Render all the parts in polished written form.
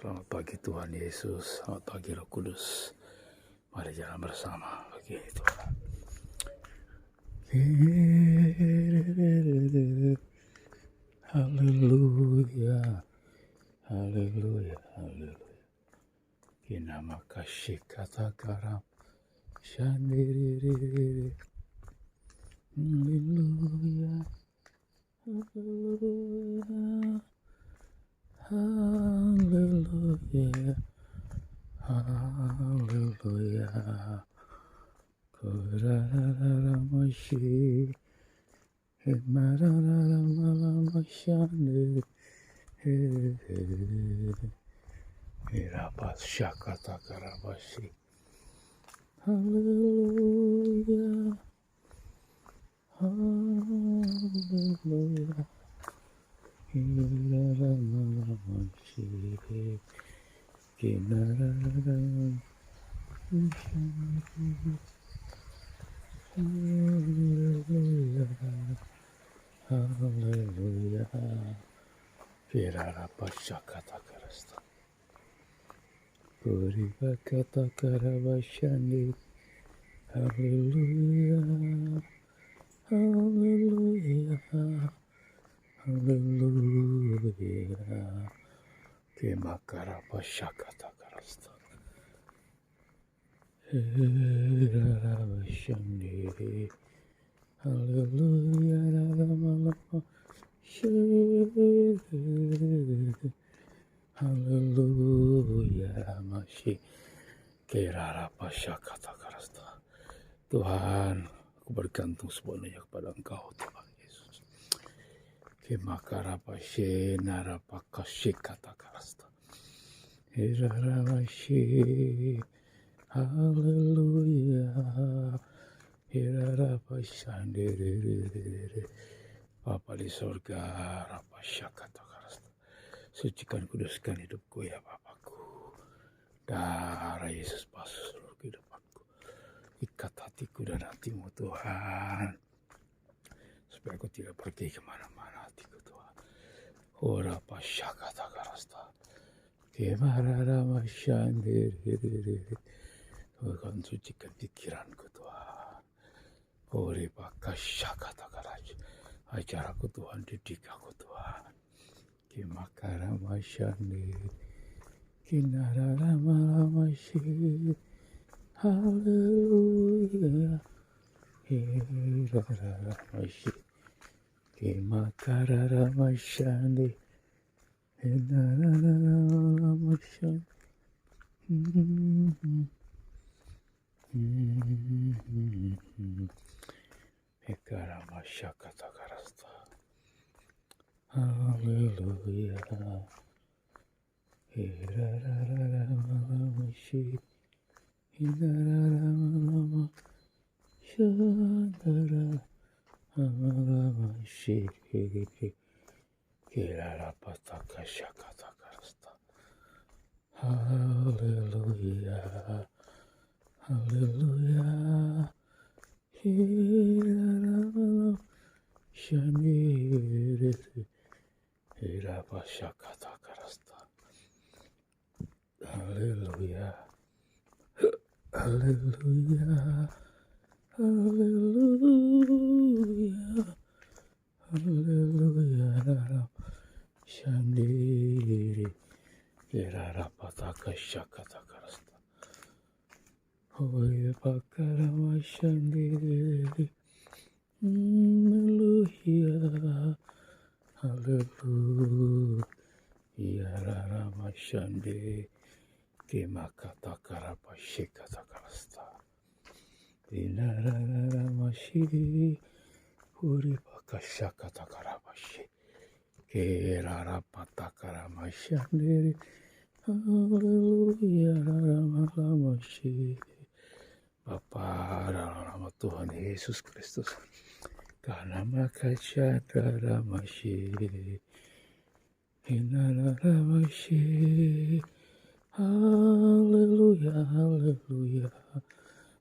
Selamat pagi Tuhan Yesus, selamat pagi Roh Kudus. Mari jalan bersama pagi Tuhan. Haleluya, haleluya, haleluya. Kinama kasih kata karam, shandiri, haleluya, haleluya. Haleluya, haleluya, kurararamashi, marararamaramasyane, irapashakatakaramashi. Haleluya, haleluya. Haleluya, haleluya. Virarapashakatakarasta. Purivakatakarabashani. Haleluya, haleluya, haleluya. Kimakarapashakatakarasta. Virarabashani. Haleluya, haleluya, masih kirarapashakatakarasta. Tuhan, aku bergantung sepenuhnya kepada Engkau, Tuhan Yesus. Kimakarapashe narapakashikatakarasta. Hiraramashi, haleluya, hirarapashandere. Bapa di sorga, rapashakatakarasta. Sucikan kuduskan hidupku ya Bapakku. Darah Yesus basuh seluruh kehidupanku. Ikat hatiku dan hatimu Tuhan. Supaya aku tidak pergi kemana-mana hatiku Tuhan. Ora pashakatakarasta. Kemararamashandere. Tuhan sucikan pikiranku Tuhan. Ori pakashakatakaraj. Ajaraku Tuhan, didik aku Tuhan. Kimakaramasyane. Kinararamaramashi. Haleluya. Hiraramashi. Kimakaramasyane. Kinararamaramasyane. Ekaramashyakatakarasta. Haleluya. Hirararamaramashi. Hirararamaramashi. Kirarapatakashakatakarasta. Haleluya. Haleluya. Hirararamaramashi. Hirapashakatakarasta. Haleluya. Haleluya. Haleluya. Haleluya. Shandiri. Hirarapatakashakatakarasta. Hoye pakaramashandiri. Haleluya. Haleluya. Raramashande. Kimakatakarapashikatakarasta. Dinararamashi. Puripakashakatakaramashi. Kirarapatakaramashande. Haleluya. Raramamashi. Bapa dalam nama Tuhan Yesus Kristus. Karena maka syadaramasyi. Hinararamashi. Haleluya, haleluya.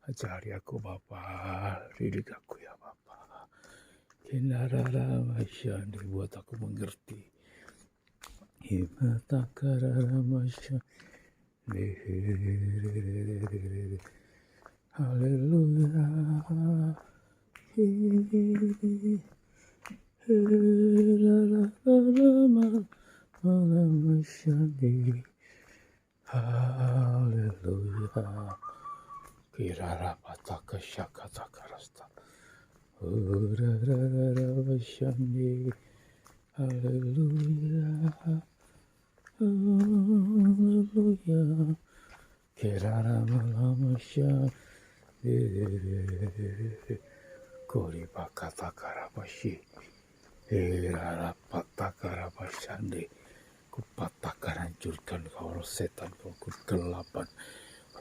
Ajari aku Bapa, didik aku ya Bapa. Hinararamashi, buat aku mengerti Himatakararamasha. Hallelujah. Hallelujah. Kirarapataka shakatakarasta. Urarararabashandi. Hallelujah. Hallelujah. Kiraramamasha. Kori pakatakaramashi. Kirarapatakarabashandi. Kupatahkan, hancurkan kau roh setan, kau kegelapan,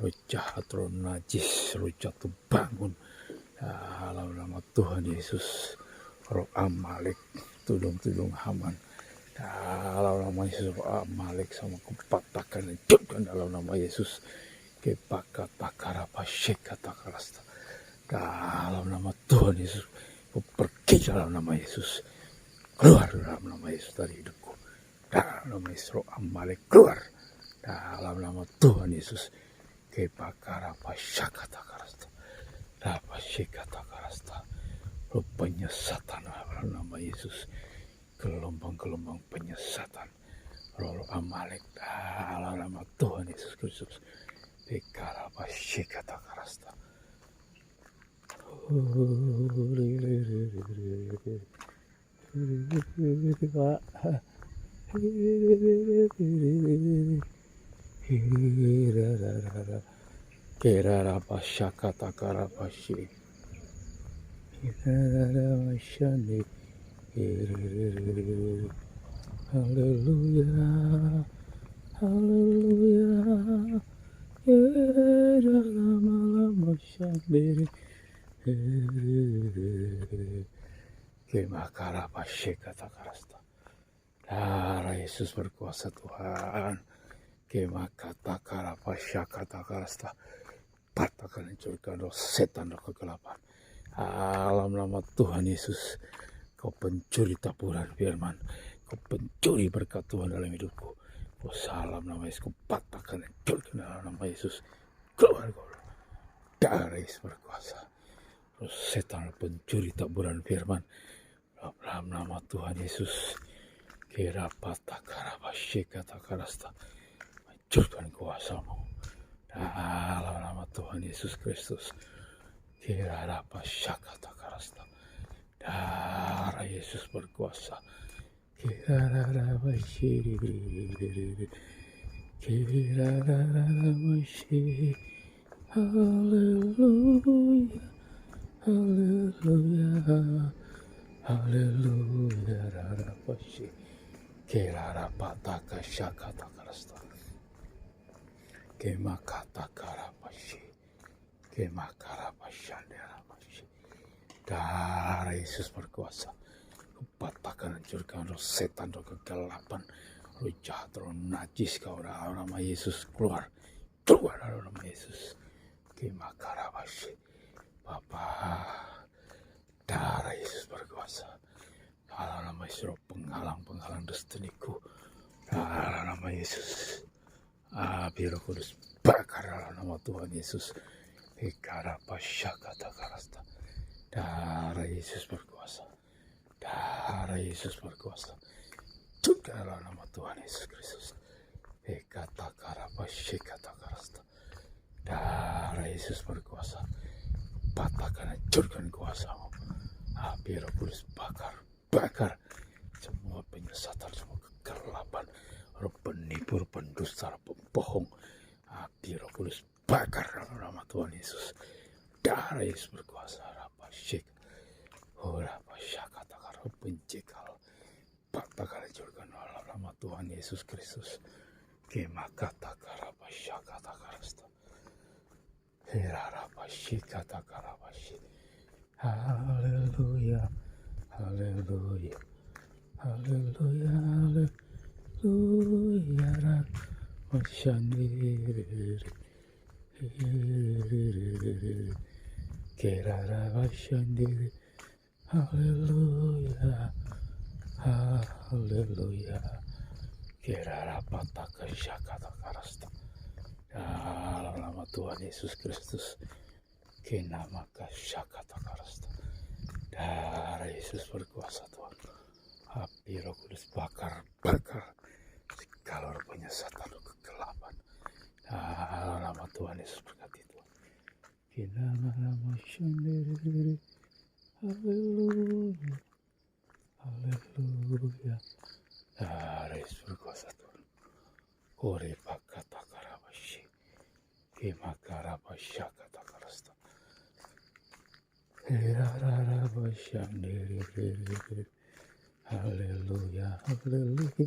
roh jahat, roh najis, roh jatuh bangun. Dalam nama Tuhan Yesus, roh Amalek, tudung-tudung Haman. Dalam nama Yesus, roh Amalek sama kupatahkan, hancurkan dalam nama Yesus. Kepakatakarapashekatakaraста. Dalam nama Tuhan Yesus, kau pergi dalam nama Yesus. Keluar dalam nama Yesus dari hidupku. Dalam nama Yesus, roh Amalek keluar. Dalam nama Tuhan Yesus. Kepakarapashakatakarasta. Rapashekatakarasta. Roh penyesatan dalam nama Yesus. Gelombang-gelombang penyesatan. Roh Amalek dalam nama Tuhan Yesus Kristus. Kekarapashekatakarasta. Kerarapashakatarapashi. Kerarapashani. Hallelujah. Hallelujah. Kerarapashani. Kemakarapashekatakarasta. Darah Yesus berkuasa Tuhan. Kemakatakarapashakatakarasta. Patahkan, hancurkan roh setan, roh kegelapan. Dalam nama Tuhan Yesus, kau pencuri taburan firman, kau pencuri berkat Tuhan dalam hidupku. Kau salam nama Yesus, kau patahkan, hancurkan dalam nama Yesus. Keluar kau. Darah Yesus berkuasa. Roh setan, pencuri taburan firman, dalam nama Tuhan Yesus. Kerapatakarapashekatakarasta. Hancurkan kuasamu dalam nama Tuhan Yesus Kristus. Kerapashakatakarasta. Darah Yesus berkuasa. Kerapashiri. Kerapashiri. Hallelujah. Hallelujah. Hallelujah. Rarapashi. Kerarapataka shakatakarasta. Kemakatarapashi. Kemakarapashandarapashi. Darah Yesus berkuasa. Kupatahkan, hancurkan roh setan, roh kegelapan, roh jahat, roh najis. Kau dalam nama Yesus keluar. Keluar dalam nama Yesus. Kemakarapashi. Bapa, darah Yesus berkuasa. Dalam nama Yesus, roh penghalang destiniku. Dalam nama Yesus. Api Roh Kudus bakar dalam nama Tuhan Yesus. Ikarapashakatakarasta. Darah Yesus berkuasa. Darah Yesus berkuasa. Juga dalam nama Tuhan Yesus Kristus. Ikatakarapashakatakarasta. Darah Yesus berkuasa. Patahkan, hancurkan kuasamu. Api Roh Kudus bakar semua penyesatan, semua kegelapan, roh penipu, roh pendusta, roh pembohong. Api Roh Kudus bakar dalam nama Tuhan Yesus. Darah Yesus berkuasa. Rapashik, rapashakatakar, roh pencekal, patahkan, hancurkan dalam nama Tuhan Yesus Kristus. Kemakatakarapashakatakarasta. Herarapashikatakarapashik. Hallelujah, hallelujah, hallelujah, hallelujah. Mashandiri, kerara mashandiri. Hallelujah, hallelujah, Kirarapataka syakatakarasta. Dalam nama Tuhan Yesus Kristus. Kinamaka syakatakarasta. Darah Yesus berkuasa Tuhan. Api Roh Kudus bakar segala rupanya setan kegelapan. Dalam nama Tuhan Yesus berkati Tuhan. Kinama sendiri. Haleluya. Haleluya. Darah Yesus berkuasa Tuhan. Kore pakata karabashi. Kimakarabasya kata karasta. Haleluya, haleluya, haleluya, haleluya,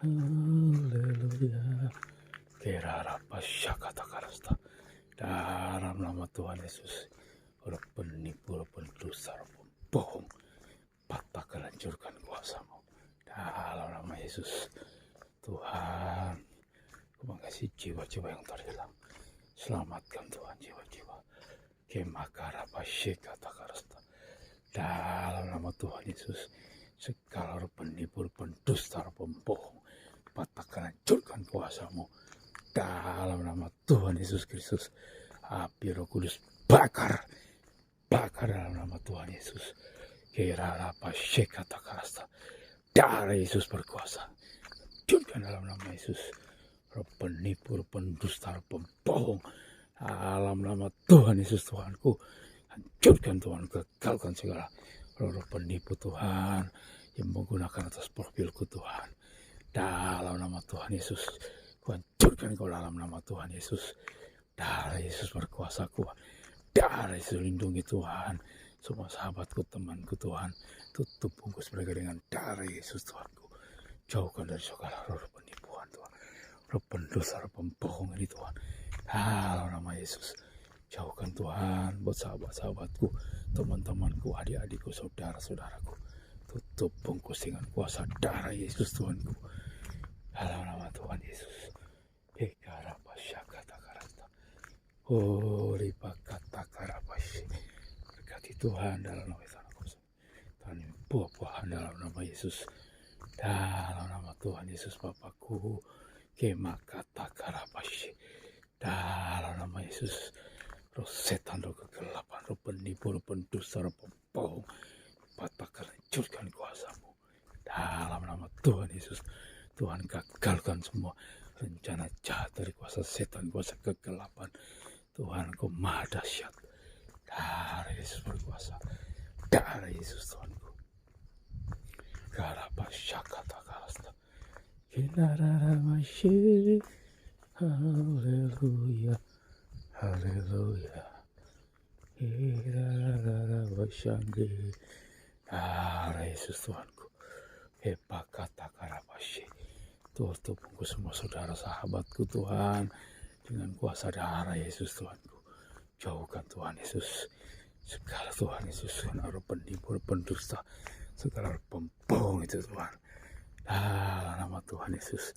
haleluya. Kirarapasya kata karasta. Dalam nama Tuhan Yesus, para penipu, pendusta, pembohong, patahkan, hancurkan kuasamu. Dalam nama Yesus, Tuhan, mengasih jiwa-jiwa yang terhilang. Selamatkan Tuhan jiwa-jiwa. Kemakarapasya kata karasta. Dalam nama Tuhan Yesus, segala penipu, pendusta, pembohong, patahkan, hancurkan kuasamu. Dalam nama Tuhan Yesus Kristus, api Roh Kudus bakar dalam nama Tuhan Yesus. Kirarapasya kata karasta. Darah Yesus berkuasa. Hancurkan dalam nama Yesus. Roh penipu, pendusta, pembohong. Dalam nama Tuhan Yesus Tuhanku. Hancurkan Tuhan. Gagalkan segala roh penipu Tuhan. Yang menggunakan atas profilku Tuhan. Dalam nama Tuhan Yesus. Hancurkan kau dalam nama Tuhan Yesus. Darah Yesus berkuasa kuat. Darah Yesus lindungi Tuhan. Semua sahabatku, temanku Tuhan. Tutup bungkus mereka dengan darah Yesus Tuhanku. Jauhkan dari segala roh penipuan Tuhan. Roh pendosa, roh pembohong ini Tuhan. Dalam nama Yesus. Jauhkan Tuhan buat sahabat-sahabatku, teman-temanku, adik-adikku, saudara-saudaraku. Tutup bungkus dengan kuasa darah Yesus Tuhanku. Dalam nama Tuhan Yesus. Berkati Tuhan dalam nama Yesus. Tuhan buah-buahan dalam nama Yesus. Dalam nama Tuhan Yesus Bapakku. Dalam nama Yesus. Roh setan, roh kegelapan, roh penipu, roh pendusta, roh pembohong, patahkan, hancurkan kuasamu. Dalam nama Tuhan Yesus. Tuhan gagalkan semua rencana jahat dari kuasa setan, kuasa kegelapan. Tuhan Engkau maha dahsyat. Darah Yesus berkuasa. Darah Yesus Tuhanku. Karapashakata karasta. Kinararamasyi. Haleluya. Haleluya. Kirararabashandi. Darah Yesus Tuhanku. Hepakata karapasyi. Tutup bungkus semua saudara sahabatku Tuhan dengan kuasa darah Yesus Tuhanku. Jauhkan Tuhan Yesus segala Tuhan Yesus, segala penipu, pendusta, segala pembohong itu Tuhan. Dalam nama Tuhan Yesus.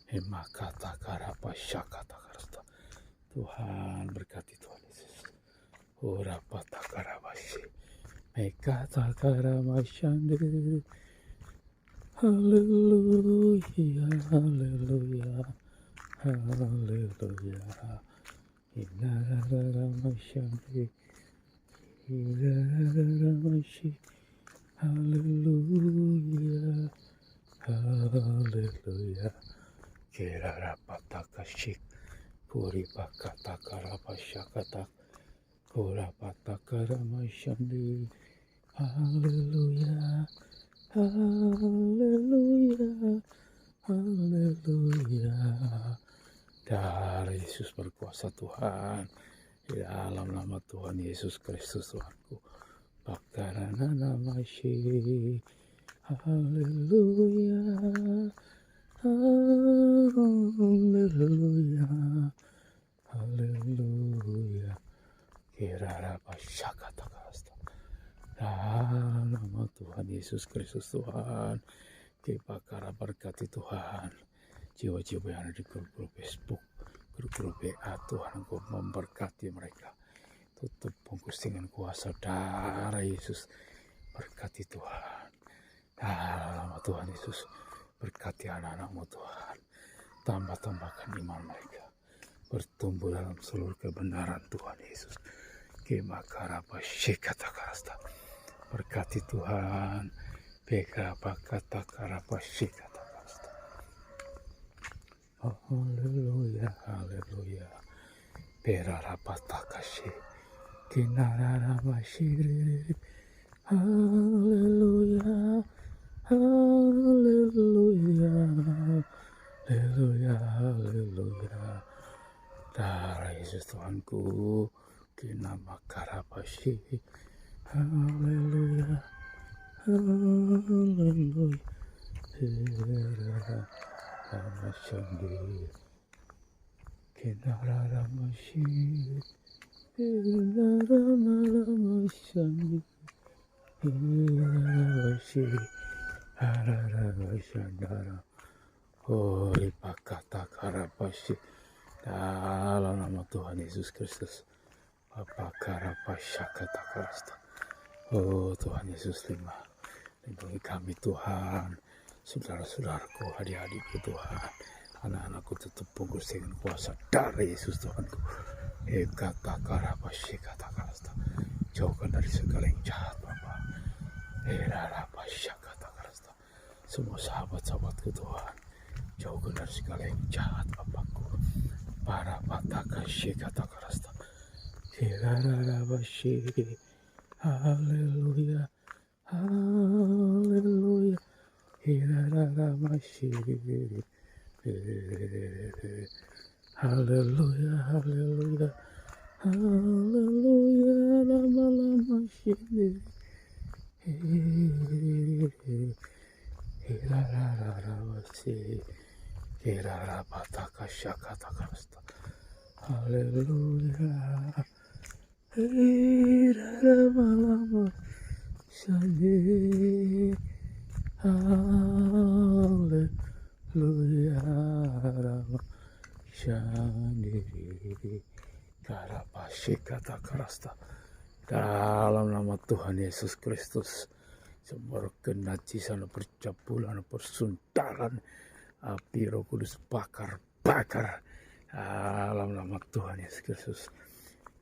Hemakata karapasya kata karasta. Tuhan berkati Tuhan Yesus. Urapata karapasyi. Mekata karamasyandi. Haleluya, haleluya, haleluya. Inararamasyanti, inararamasyi. Haleluya, haleluya. Kirarapatakasyik, puripakatakarapasyakat, purapatakaramasyandi. Haleluya. Haleluya, haleluya. Darah Yesus berkuasa Tuhan. Di dalam nama Tuhan Yesus Kristus Tuhanku. Bakarana namasyi. Haleluya, haleluya, haleluya. Kirarapasyakat karasta. Dalam nama Tuhan Yesus Kristus Tuhan, kita berkati Tuhan jiwa-jiwa yang ada di grup-grup Facebook, grup-grup WA Tuhan, Engkau memberkati mereka. tutup bungkus dengan kuasa darah Yesus. Berkati Tuhan. Dalam nama Tuhan Yesus, berkati anak-anak-Mu Tuhan. Tambahkan iman mereka. Bertumbuh dalam seluruh kebenaran Tuhan Yesus. Kemakara kata karasta. Berkati Tuhan. Bekrapa kata karapa kata karasta. Haleluya, haleluya. Berarapa takashi. Kinarara mashiri. Haleluya, haleluya, haleluya, haleluya. Darah Yesus Tuhanku, kinama karapashi. Haleluya, haleluya. Ramasandi, kinarara mashi, kinarara malamashandi. Pakata karapasi dalam nama Tuhan Yesus Kristus. Bapa karapasya kata karasta. Oh Tuhan Yesus lindungi kami Tuhan, saudara-saudaraku, adik-adikku Tuhan, anak-anakku tutup bungkus dengan kuasa darah Yesus Tuhanku. Kata karapasya kata karasta. Jauhkan dari segala yang jahat Bapa. Semua sahabat-sahabatku Tuhan, jauhkan dari segala yang jahat Bapakku. Para pataka kata karasta. Haleluya, haleluya. Haleluya, haleluya. Haleluya, lama-lama sini. Haleluya, lama-lama sini. Haleluya, lama sini. Karapasi kata karasta. Dalam nama Tuhan Yesus Kristus, semua kenajisan percabulan persuntaran api Roh Kudus bakar dalam nama Tuhan Yesus Kristus.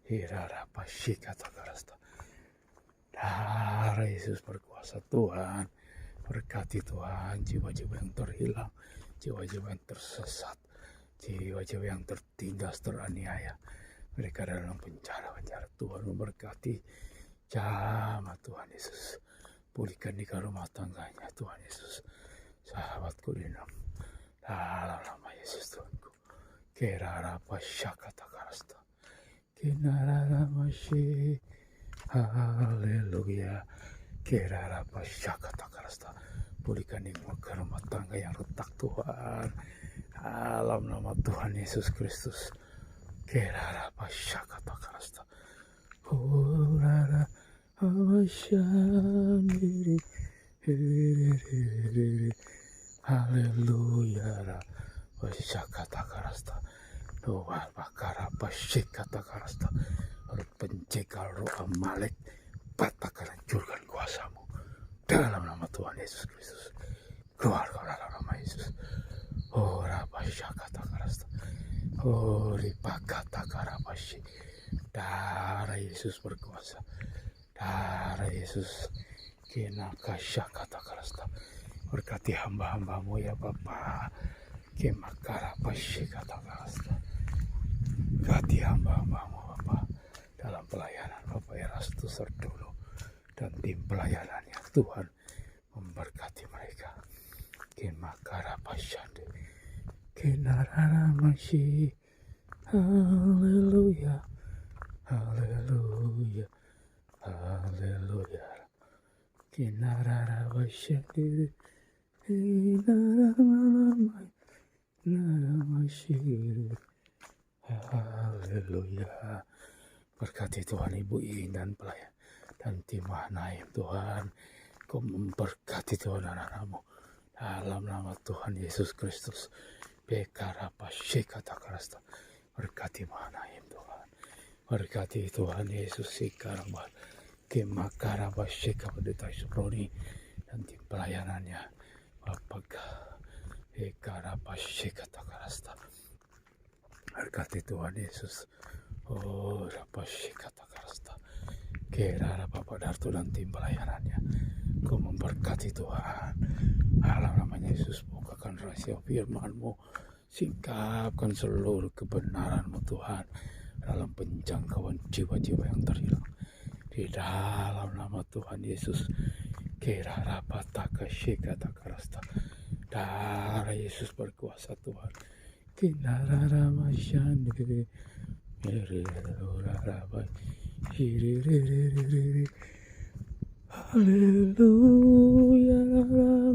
Hirarapasi kata karasta. Darah Yesus berkuasa Tuhan. Berkati Tuhan jiwa-jiwa yang terhilang, jiwa-jiwa yang tersesat, jiwa-jiwa yang tertindas, teraniaya. Mereka dalam penjara-penjara. Tuhan memberkati jamaah Tuhan Yesus. Pulihkan di rumah tangganya Tuhan Yesus. Sahabatku dinam. Dalam nama Yesus Tuhanku. Kerara pasyakata karasta. Kinarara masyi. Haleluya. Kerara pasyakata karasta. Pulihkan di rumah tangga yang retak Tuhan. Dalam nama Tuhan Yesus Kristus. Kerara pasyakata karasta. Urara awasyandiri. Haleluya. Pasyakata karasta. Doa bakara pasyakata karasta. Pencekal roh Amalek, patahkan hancurkan kuasamu. Dalam nama Tuhan Yesus Kristus. Keluar dalam nama Yesus. Oh pasyakata karasta. Oh ripakata karapasy. Darah Yesus berkuasa. Darah Yesus. Kinakasya kata karasta. Berkati hamba-hambamu ya Bapa. Kemakarapashi kata karasta. Berkati hamba-hambamu Bapa. Dalam pelayanan Bapak Erastu Serdolo. Dan tim pelayanannya Tuhan memberkati mereka. Kemakarapasyande. Kinarara masyi. Haleluya. Haleluya. Haleluya. Kinarara masyyi. Kinarara masyyi. Haleluya. Berkati Tuhan Ibu In dan pelayan dan tim Mahanaim Tuhan. Kau memberkati Tuhan anak-anakmu. Dalam nama Tuhan Yesus Kristus. Bekara pasyik kata karasta. Berkati Mahanaim Tuhan. Berkati Tuhan Yesus Sikarabar Kemakaraba Shekabadeta Suproni dan tim pelayanannya Bapaga Ekaraba Shekatakarasta. Berkati Tuhan Yesus. Oh, Rapa Shekatakarasta. Kerara Bapak Darto dan tim pelayanannya. Kau memberkati Tuhan. Dalam namanya Yesus, bukakan rahasia firman-Mu. Singkapkan seluruh kebenaran-Mu Tuhan. Dalam penjangkauan jiwa-jiwa yang terhilang. Di dalam nama Tuhan Yesus. Kerara Pataka Shekatakarasta. Darah Yesus berkuasa Tuhan. Kinarara Masyande. Haleluya,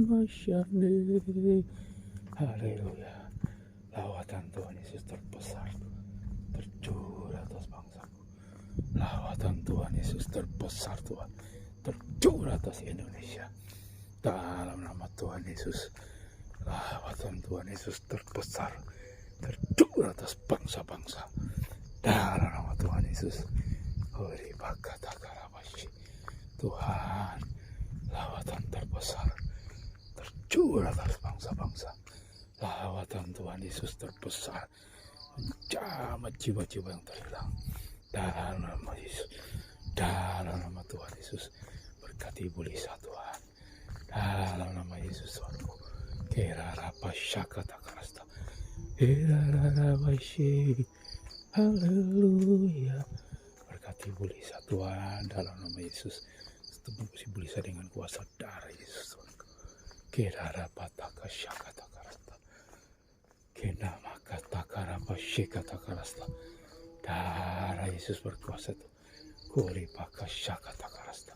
Masyande. Haleluya. Lawatan Tuhan Yesus terbesar, tercurah atas bangsaku. Lawatan Tuhan Yesus terbesar Tuhan, tercurah atas Indonesia. Dalam nama Tuhan Yesus, lawatan Tuhan Yesus terbesar, tercurah atas bangsa-bangsa. Dalam nama Tuhan Yesus, Tuhan, lawatan terbesar, tercurah atas bangsa-bangsa. Lawatan Tuhan Yesus terbesar, menjamah jiwa-jiwa yang terhilang. Dalam nama Yesus, dalam nama Tuhan Yesus, berkati Ibu Lisa Tuhan. Dalam nama Yesus Tuhanku, Kerarapa Shakatakarasta, Kerarapa Shi, Haleluya. Berkati Ibu Lisa Tuhan, dalam nama Yesus. Tebus Ibu Lisa dengan kuasa darah Yesus Tuhanku. Kerarapa Shakatakarasta, Kenamaka Takarapa Shikatakarasta. Darah Yesus berkuasa Tuhan. Kuripaka Shakatakarasta.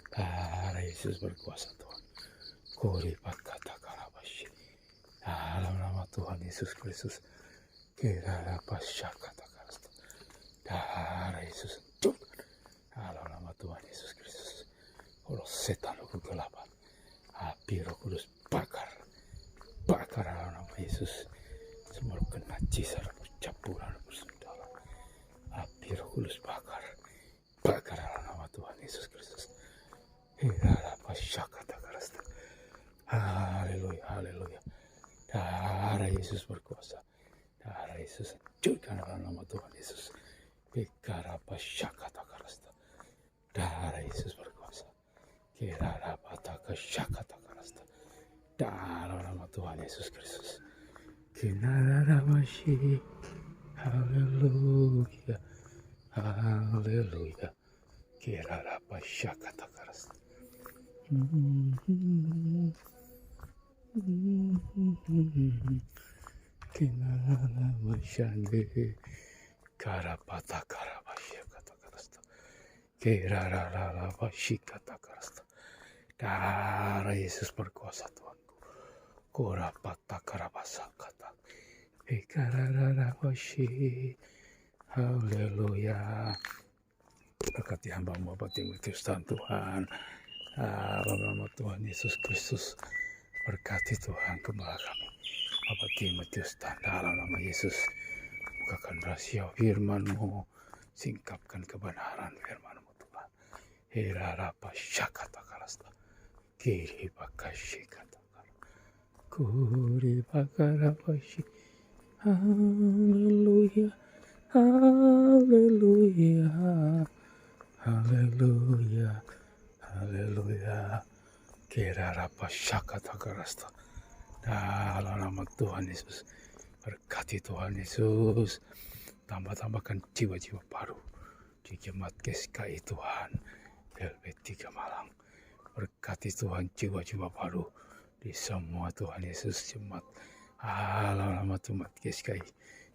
Darah Yesus berkuasa Tuhan. Kuripaka Takarabashi. Dalam nama Tuhan Yesus Kristus. Kirarapa Shakatakarasta. Darah Yesus hancurkan. Dalam nama Tuhan Yesus Kristus. Kalau setan lu kegelapan. Api Roh Kudus bakar. Bakar dalam nama Yesus. Semua kenajisan percampuran bersaudara. Api Roh Kudus bakar. Bakar dalam nama Tuhan Yesus Kristus. Hirarapa Shakatakarasta. Haleluya, haleluya. Darah Yesus berkuasa. Darah Yesus hancurkan dalam nama Tuhan Yesus. Hirarapa Shakatakarasta. Darah Yesus berkuasa. Hirarapa Shakatakarasta. Dalam nama Tuhan Yesus Kristus. Kinaramashi. Haleluya. Haleluya. Kirarapa Shakatakarasta. Kinaramashyande. Karapata Karabashikatakarasta. Kirararabashikatakarasta. Darah Yesus berkuasa Tuhanku. Kurapata Karabasakata. Ikarararabashi. Haleluya. Berkati hamba-Mu Bapak Timotius dan Tuhan. Dalam nama Tuhan Yesus Kristus. Berkati Tuhan kembali kami. Bapak Timotius dan dalam nama Yesus. Bukakan rahasia firman-Mu. Singkapkan kebenaran firman-Mu Tuhan. Hirarapa Shakatakarasta. Kiri Bakashikatakara. Kuri Bakarabashi. Haleluya. Haleluya. Haleluya. Haleluya. Kirarapa Shakatakarasta. Dalam nama Tuhan Yesus. Berkati Tuhan Yesus. Tambah-tambahkan jiwa-jiwa baru di jemaat GSKI Tuhan. LB3 Malang. Berkati Tuhan jiwa-jiwa baru di semua Tuhan Yesus jemaat. Dalam nama Tuhan GSKI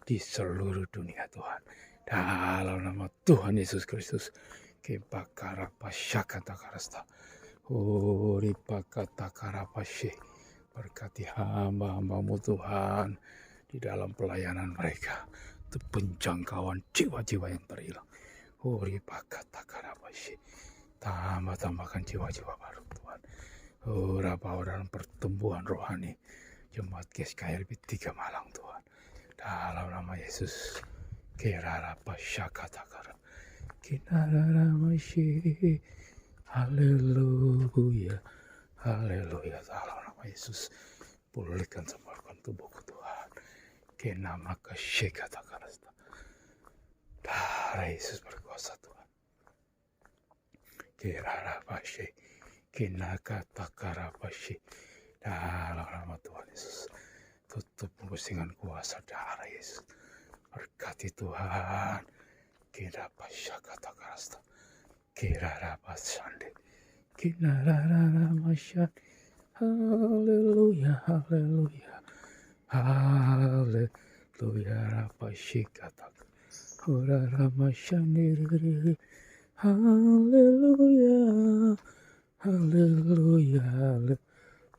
di seluruh dunia Tuhan. Dalam nama Tuhan Yesus Kristus. Kebakarapa Shakatakarasta. Uripakatakarapashe. Berkati hamba-hamba-Mu Tuhan di dalam pelayanan mereka. Untuk penjangkauan jiwa-jiwa yang terhilang. Uripakatakarapashe. Tambah-tambahkan jiwa-jiwa baru Tuhan. Bawa dalam pertumbuhan rohani jemaat GSKI LB3 Malang Tuhan. Dalam nama Yesus. Kerara Pashakatakara. Kinararamashi. Haleluya. Haleluya. Dalam nama Yesus. Pulihkan semua organ tubuhku Tuhan. Kenama Kashikatakara. Darah Yesus berkuasa Tuhan. Kerara Pashi. Kinakatakara Pashi. Dalam nama Tuhan Yesus. Tutup dengan kuasa darah Yesus. Berkati Tuhan. Kira pasyakata karasta. Kira rapat sande. Kinarara masyad. Haleluya. Haleluya. Haleluya. Rapasyikata. Kurara masyandiri. Haleluya. Haleluya.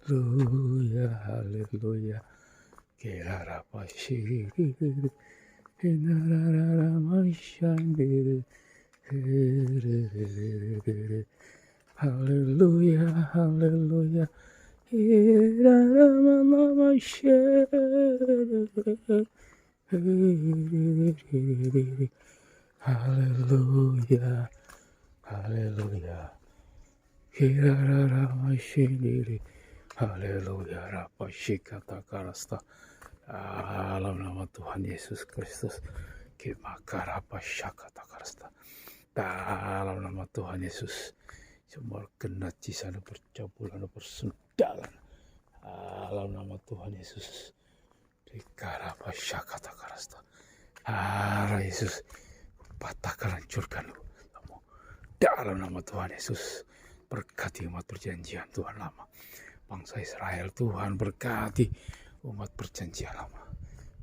Haleluya. Haleluya. Kira rapasyiri. Kinarara masyandiri. Haleluya, haleluya. Kirara masyandiri. Haleluya, haleluya. Kirara masyandiri. Haleluya, rapasyikata karasta. Dalam nama Tuhan Yesus Kristus, kimakara pasyakata karasta. Dalam nama Tuhan Yesus, semua genat cisana percabulan persundalan. Dalam nama Tuhan Yesus, dikara pasyakata karasta. Arah Yesus, patahkan hancurkan lu. Dalam nama Tuhan Yesus, berkati umat perjanjian Tuhan lama. Bangsa Israel Tuhan berkati umat perjanjian lama.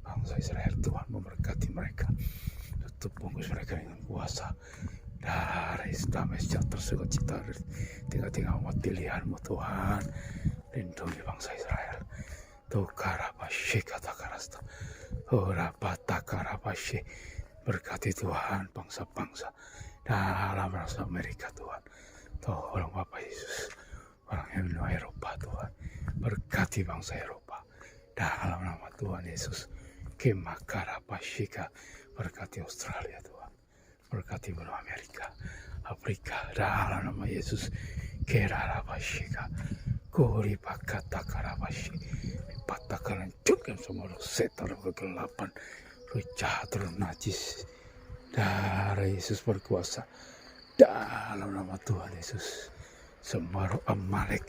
Bangsa Israel Tuhan memberkati mereka. Tutup bungkus mereka dengan kuasa. Dari damai sejahtera sukacita tinggal-tinggal umat pilihanmu Tuhan. Lindungi bangsa Israel. Tukarabashi katakarasta. Urapatakaраbashi. Berkati Tuhan bangsa-bangsa dalam rasa Amerika Tuhan. Tolong Bapak Yesus. Orang yang Eropa Tuhan. Berkati bangsa Eropa. Dalam nama Tuhan Yesus. Kimakarabashika. Berkati Australia Tuhan. Berkati benua Amerika. Afrika. Dalam nama Yesus. Kerarabashika. Kuripakatakarabashi. Patahkan hancurkan semua roh setan, roh kegelapan, roh jahat, roh najis. Darah Yesus berkuasa. Dalam nama Tuhan Yesus. Semua roh Amalek.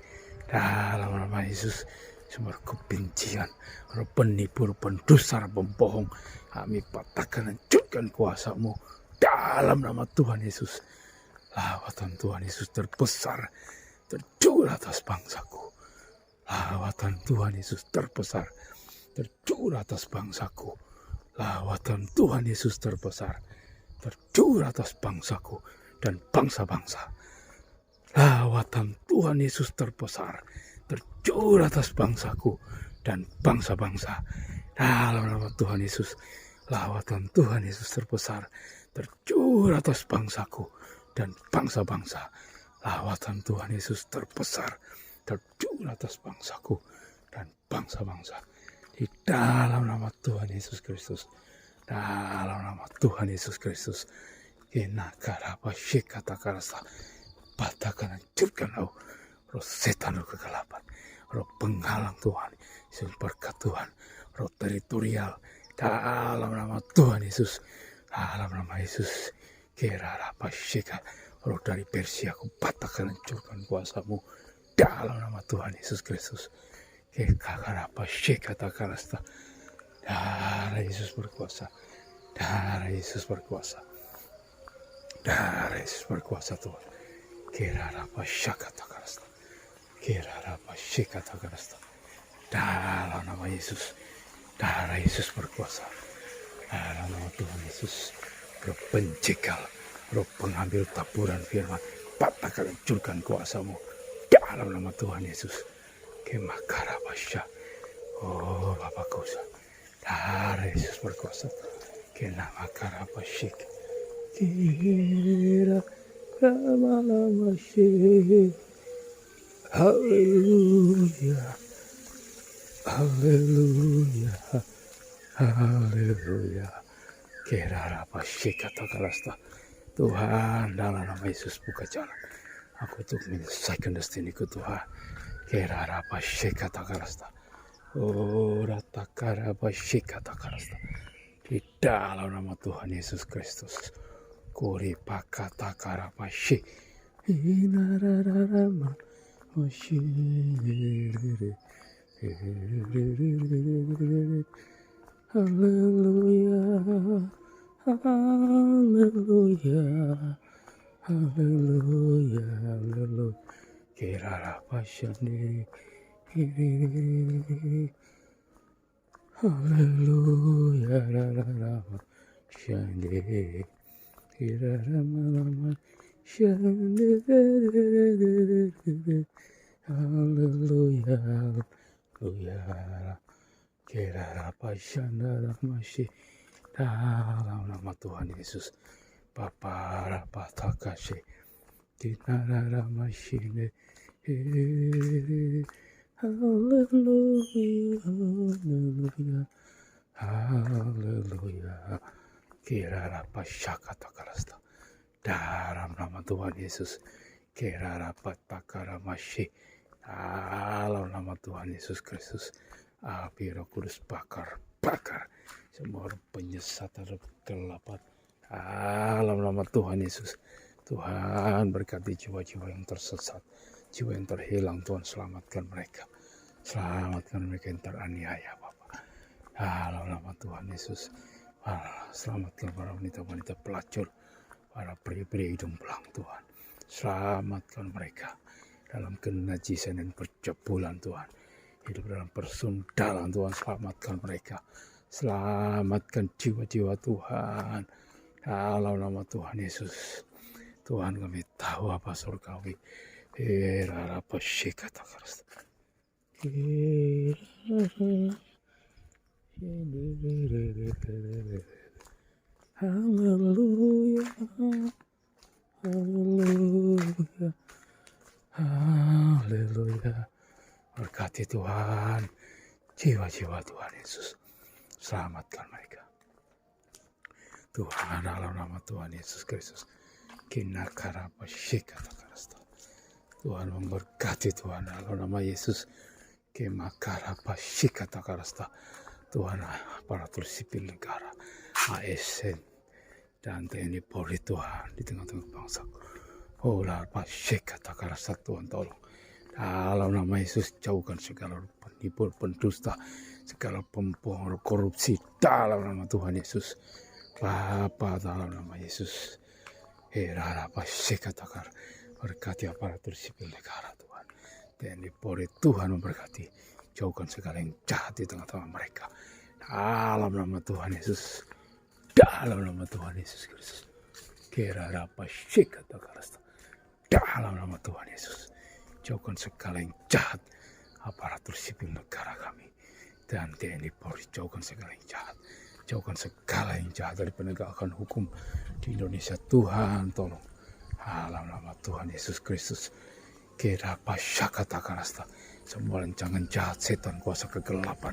Dalam nama Yesus. Semua kebencian, roh penipu, roh pendusta, roh pembohong, kami patahkan hancurkan kuasa-Mu dalam nama Tuhan Yesus. Lawatan Tuhan Yesus terbesar tercurah atas bangsaku. Lawatan Tuhan Yesus terbesar tercurah atas bangsaku. Lawatan Tuhan Yesus terbesar tercurah atas bangsaku dan bangsa-bangsa. Lawatan Tuhan Yesus terbesar tercurah atas bangsaku dan bangsa-bangsa. Dalam nama Tuhan Yesus, lawatan Tuhan Yesus terbesar tercurah atas bangsaku dan bangsa-bangsa. Lawatan Tuhan Yesus terbesar tercurah atas bangsaku dan bangsa-bangsa. Di dalam nama Tuhan Yesus Kristus. Dalam nama Tuhan Yesus Kristus. Kinakarabasyikatakarasa. Patahkan hancurkan roh setan, roh kegelapan, roh penghalang Tuhan, Yesus berkat Tuhan, roh teritorial dalam nama Tuhan Yesus, dalam nama Yesus. Kerarabasyika, roh dari Persia, aku patahkan hancurkan kuasa-Mu dalam nama Tuhan Yesus Kristus. Kerarabasyika takarasta. Darah Yesus berkuasa, darah Yesus berkuasa, darah Yesus berkuasa Tuhan. Kerarabasyika takarasta. Kerarabasyika takarasta. Dalam nama Yesus, darah Yesus berkuasa. Dalam nama Tuhan Yesus, roh pencekal, roh pengambil taburan firman, patahkan hancurkan kuasa-Mu dalam nama Tuhan Yesus. Kemakarabasya. Oh Bapak kuasa, darah Yesus berkuasa. Kenamakarabasya. Kira Ramalamasya. Haleluya. Haleluya. Haleluya. Kerara Pashikata Karasta. Tuhan, dalam nama Yesus buka jalan aku untuk menyelesaikan destiniku Tuhan. Kerara Pashikata Karasta. Oh, Ratakara Pashikata Karasta. Di dalam nama Tuhan Yesus Kristus. Kuri Pakata Karapashi. Inararama. Hallelujah, hallelujah, hallelujah, hallelujah. Kirara Pashani. Hallelujah, rarara Shande. Kirara Mama Shande. Hallelujah, hallelujah. Kirara Pashana Mashi. Dalam nama Tuhan Yesus. Bapa Rapatakashi. Dinara Mashine. Hallelujah, hallelujah, hallelujah. Kirara Pashakata Karasta. Dalam nama Tuhan Yesus. Kirara Patakara Mashi. Dalam nama Tuhan Yesus Kristus. Api Roh Kudus bakar semua penyesatan kegelapan. Dalam nama Tuhan Yesus. Tuhan berkati jiwa-jiwa yang tersesat, jiwa yang terhilang. Tuhan selamatkan mereka. Selamatkan mereka yang teraniaya Bapak. Dalam nama Tuhan Yesus. Selamatkan para wanita-wanita pelacur, para pria-pria hidung belang Tuhan. Selamatkan mereka dalam kenajisan dan percabulan Tuhan. Hidup dalam persundalan Tuhan. Selamatkan mereka. Selamatkan jiwa-jiwa Tuhan. Dalam nama Tuhan Yesus. Tuhan, kami tahu apa surgawi. Rara Pashikata Karasta. Hallelujah. Hallelujah. Hallelujah. Berkati Tuhan jiwa-jiwa Tuhan Yesus. Selamatkan mereka. Tuhan, dalam nama Tuhan Yesus Kristus. Kinakara Pashikata Karasta. Tuhan memberkati Tuhan dalam nama Yesus. Kemakara Pashikata Karasta. Tuhan, aparatur sipil negara, ASN dan TNI Polri Tuhan di tengah-tengah bangsa. Olah Pashikata Karasta. Tuhan tolong. Dalam nama Yesus jauhkan segala penipu, pendusta, segala pembohong, korupsi. Dalam nama Tuhan Yesus. Bapa, dalam nama Yesus. Herara Pashikatakar. Berkati aparatur sipil negara Tuhan. TNI Polri Tuhan memberkati. Jauhkan segala yang jahat di tengah-tengah mereka. Dalam nama Tuhan Yesus. Dalam nama Tuhan Yesus Kristus. Herara Pashikatakar. Dalam nama Tuhan Yesus. Jauhkan segala yang jahat aparatur sipil negara kami dan TNI Polri. Jauhkan segala yang jahat. Jauhkan segala yang jahat dari penegakan hukum di Indonesia. Tuhan tolong. Dalam nama Tuhan Yesus Kristus. Kira Pashakata Karasta. Semua rancangan jahat setan kuasa kegelapan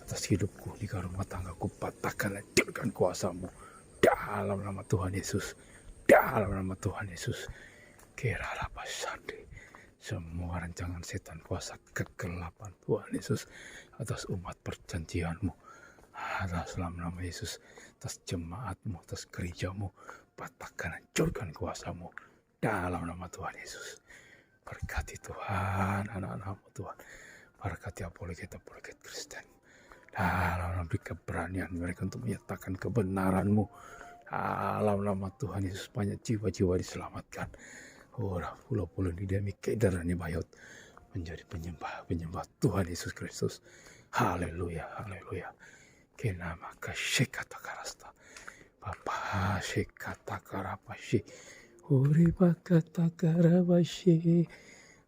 atas hidupku di rumah tanggaku, patahkan hancurkan kuasamu dalam nama Tuhan Yesus. Dalam nama Tuhan Yesus. Kira Pasandi. Semua rancangan setan kuasa kegelapan Tuhan Yesus atas umat perjanjianmu, atas dalam nama Yesus, atas jemaatmu, atas gerejamu, patahkan hancurkan kuasamu dalam nama Tuhan Yesus. Berkati Tuhan anak-anakmu Tuhan. Berkati apologet Kristen. Dalam nama keberanian mereka untuk menyatakan kebenaranmu. Dalam nama Tuhan Yesus banyak jiwa-jiwa diselamatkan. Pulau-pulau di demi kedarani bayot menjadi penyembah Tuhan Yesus Kristus. Haleluya, haleluya. Kenama kashikata karasta. Bapa shikata karapashi. Uribakata karapashi.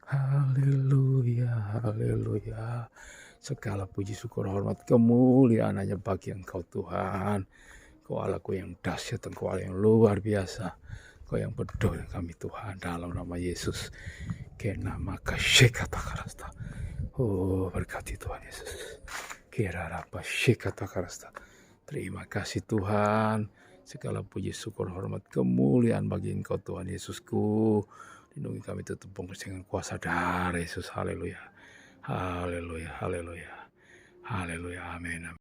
Haleluya, haleluya. Segala puji syukur hormat kemuliaan hanya bagi Engkau Tuhan. Kau Allahku yang dahsyat, Engkau Allah yang luar biasa. Kau yang peduli kami Tuhan dalam nama Yesus. Kenama kashikata karasta. Oh, berkati Tuhan Yesus. Kira apa shikata karasta. Terima kasih Tuhan. Segala puji, syukur, hormat, kemuliaan bagi Engkau Tuhan Yesusku. Lindungi kami tetap bungkus dengan kuasa darah Yesus. Haleluya. Haleluya. Haleluya. Haleluya. Amin.